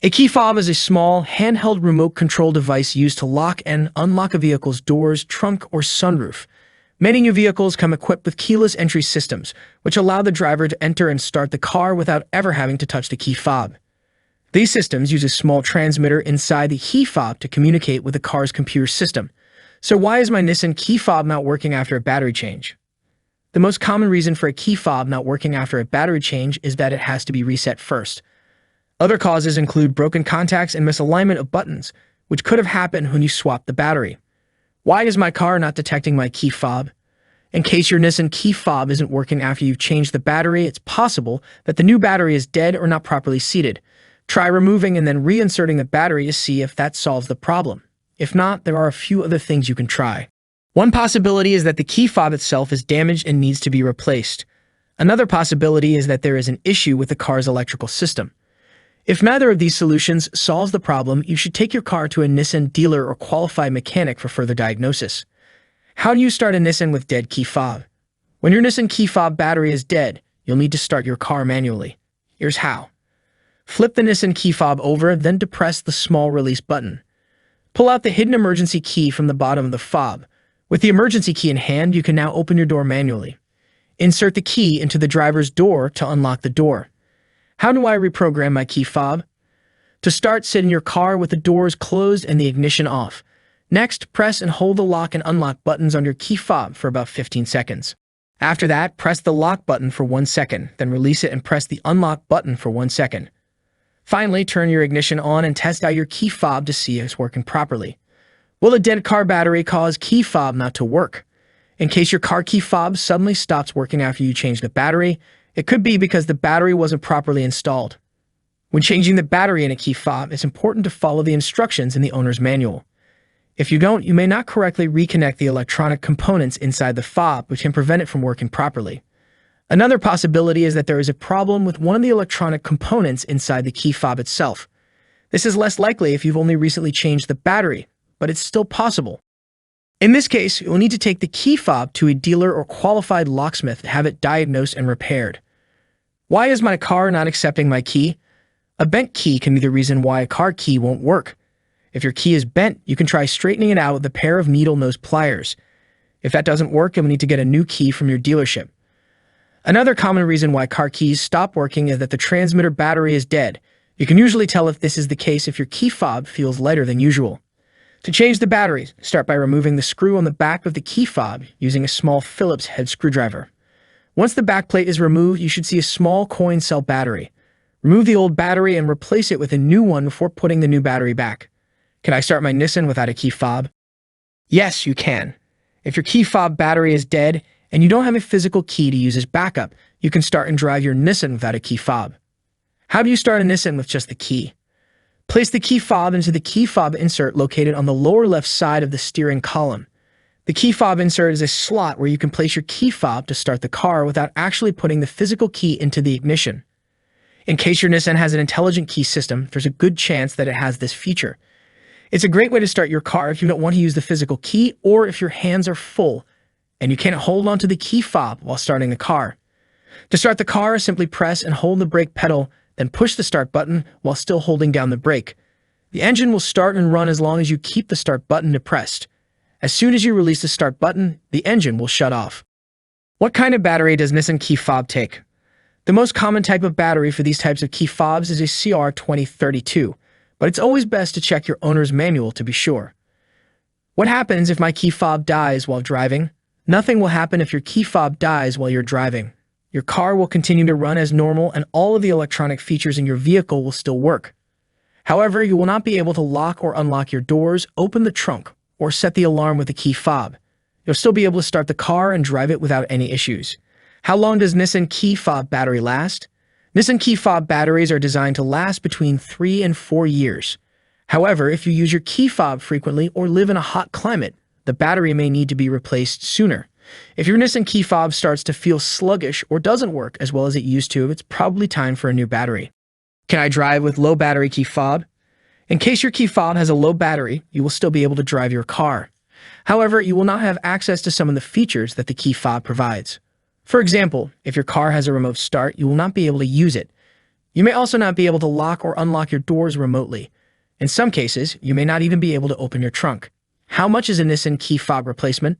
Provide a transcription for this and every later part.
A key fob is a small, handheld remote control device used to lock and unlock a vehicle's doors, trunk, or sunroof. Many new vehicles come equipped with keyless entry systems, which allow the driver to enter and start the car without ever having to touch the key fob. These systems use a small transmitter inside the key fob to communicate with the car's computer system. So why is my Nissan key fob not working after a battery change? The most common reason for a key fob not working after a battery change is that it has to be reset first. Other causes include broken contacts and misalignment of buttons, which could have happened when you swapped the battery. Why is my car not detecting my key fob? In case your Nissan key fob isn't working after you've changed the battery, it's possible that the new battery is dead or not properly seated. Try removing and then reinserting the battery to see if that solves the problem. If not, there are a few other things you can try. One possibility is that the key fob itself is damaged and needs to be replaced. Another possibility is that there is an issue with the car's electrical system. If neither of these solutions solves the problem, you should take your car to a Nissan dealer or qualified mechanic for further diagnosis. How do you start a Nissan with dead key fob? When your Nissan key fob battery is dead, you'll need to start your car manually. Here's how. Flip the Nissan key fob over, then depress the small release button. Pull out the hidden emergency key from the bottom of the fob. With the emergency key in hand, you can now open your door manually. Insert the key into the driver's door to unlock the door. How do I reprogram my key fob? To start, sit in your car with the doors closed and the ignition off. Next, press and hold the lock and unlock buttons on your key fob for about 15 seconds. After that, press the lock button for 1 second, then release it and press the unlock button for 1 second. Finally, turn your ignition on and test out your key fob to see if it's working properly. Will a dead car battery cause key fob not to work? In case your car key fob suddenly stops working after you change the battery, it could be because the battery wasn't properly installed. When changing the battery in a key fob, it's important to follow the instructions in the owner's manual. If you don't, you may not correctly reconnect the electronic components inside the fob, which can prevent it from working properly. Another possibility is that there is a problem with one of the electronic components inside the key fob itself. This is less likely if you've only recently changed the battery, but it's still possible. In this case, you'll need to take the key fob to a dealer or qualified locksmith to have it diagnosed and repaired. Why is my car not accepting my key? A bent key can be the reason why a car key won't work. If your key is bent, you can try straightening it out with a pair of needle-nose pliers. If that doesn't work, you'll need to get a new key from your dealership. Another common reason why car keys stop working is that the transmitter battery is dead. You can usually tell if this is the case if your key fob feels lighter than usual. To change the battery, start by removing the screw on the back of the key fob using a small Phillips head screwdriver. Once the back plate is removed, you should see a small coin cell battery. Remove the old battery and replace it with a new one before putting the new battery back. Can I start my Nissan without a key fob? Yes, you can. If your key fob battery is dead and you don't have a physical key to use as backup, you can start and drive your Nissan without a key fob. How do you start a Nissan with just the key? Place the key fob into the key fob insert located on the lower left side of the steering column. The key fob insert is a slot where you can place your key fob to start the car without actually putting the physical key into the ignition. In case your Nissan has an intelligent key system, there's a good chance that it has this feature. It's a great way to start your car if you don't want to use the physical key or if your hands are full and you can't hold onto the key fob while starting the car. To start the car, simply press and hold the brake pedal, then push the start button while still holding down the brake. The engine will start and run as long as you keep the start button depressed. As soon as you release the start button, the engine will shut off. What kind of battery does Nissan key fob take? The most common type of battery for these types of key fobs is a CR2032, but it's always best to check your owner's manual to be sure. What happens if my key fob dies while driving? Nothing will happen if your key fob dies while you're driving. Your car will continue to run as normal and all of the electronic features in your vehicle will still work. However, you will not be able to lock or unlock your doors, open the trunk, or set the alarm with the key fob. You'll still be able to start the car and drive it without any issues. How long does Nissan key fob battery last? Nissan key fob batteries are designed to last between 3 and 4 years. However, if you use your key fob frequently or live in a hot climate, the battery may need to be replaced sooner. If your Nissan key fob starts to feel sluggish or doesn't work as well as it used to, it's probably time for a new battery. Can I drive with low battery key fob? In case your key fob has a low battery, you will still be able to drive your car. However, you will not have access to some of the features that the key fob provides. For example, if your car has a remote start, you will not be able to use it. You may also not be able to lock or unlock your doors remotely. In some cases, you may not even be able to open your trunk. How much is a Nissan key fob replacement?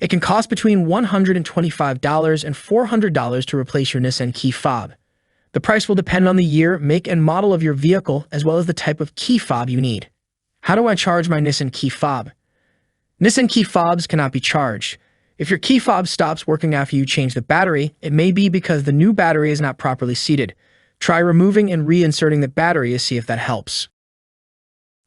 It can cost between $125 and $400 to replace your Nissan key fob. The price will depend on the year, make, and model of your vehicle, as well as the type of key fob you need. How do I charge my Nissan key fob? Nissan key fobs cannot be charged. If your key fob stops working after you change the battery, it may be because the new battery is not properly seated. Try removing and reinserting the battery to see if that helps.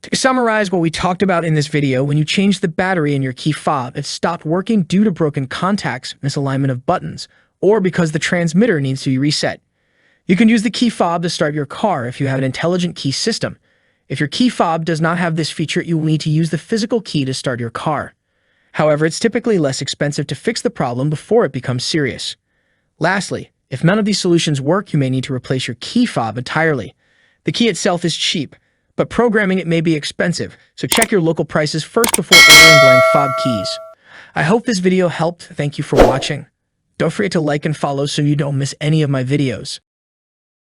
To summarize what we talked about in this video, when you change the battery in your key fob, it stopped working due to broken contacts, misalignment of buttons, or because the transmitter needs to be reset. You can use the key fob to start your car if you have an intelligent key system. If your key fob does not have this feature, you will need to use the physical key to start your car. However, it's typically less expensive to fix the problem before it becomes serious. Lastly, if none of these solutions work, you may need to replace your key fob entirely. The key itself is cheap, but programming it may be expensive, so check your local prices first before ordering blank fob keys. I hope this video helped. Thank you for watching. Don't forget to like and follow so you don't miss any of my videos.